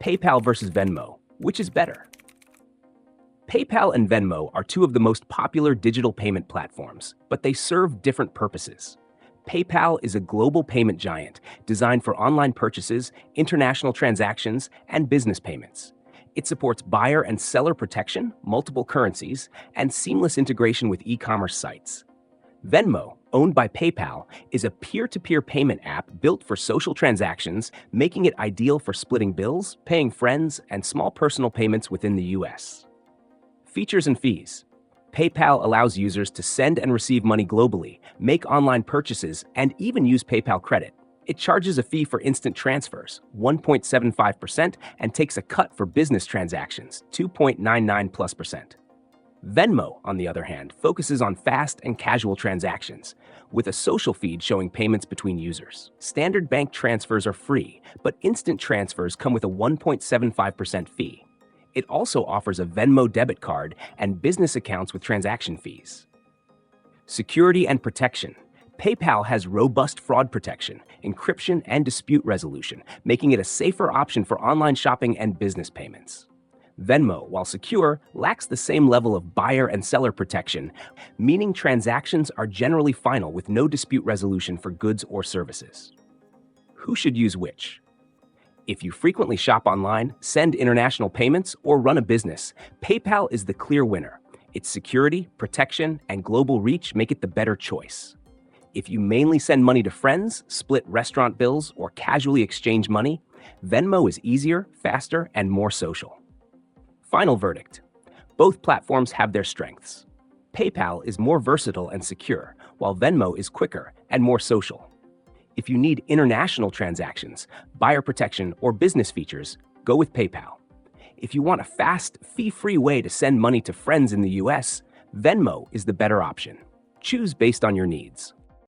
PayPal versus Venmo, which is better? PayPal and Venmo are two of the most popular digital payment platforms, but they serve different purposes. PayPal is a global payment giant designed for online purchases, international transactions, and business payments. It supports buyer and seller protection, multiple currencies, and seamless integration with e-commerce sites. Venmo, owned by PayPal, is a peer-to-peer payment app built for social transactions, making it ideal for splitting bills, paying friends, and small personal payments within the US. Features and fees. PayPal allows users to send and receive money globally, make online purchases, and even use PayPal credit. It charges a fee for instant transfers, 1.75%, and takes a cut for business transactions, 2.99%. Venmo, on the other hand, focuses on fast and casual transactions, with a social feed showing payments between users. Standard bank transfers are free, but instant transfers come with a 1.75% fee. It also offers a Venmo debit card and business accounts with transaction fees. Security and protection. PayPal has robust fraud protection, encryption, and dispute resolution, making it a safer option for online shopping and business payments. Venmo, while secure, lacks the same level of buyer and seller protection, meaning transactions are generally final with no dispute resolution for goods or services. Who should use which? If you frequently shop online, send international payments, or run a business, PayPal is the clear winner. Its security, protection, and global reach make it the better choice. If you mainly send money to friends, split restaurant bills, or casually exchange money, Venmo is easier, faster, and more social. Final verdict. Both platforms have their strengths. PayPal is more versatile and secure, while Venmo is quicker and more social. If you need international transactions, buyer protection, or business features, go with PayPal. If you want a fast, fee-free way to send money to friends in the US, Venmo is the better option. Choose based on your needs.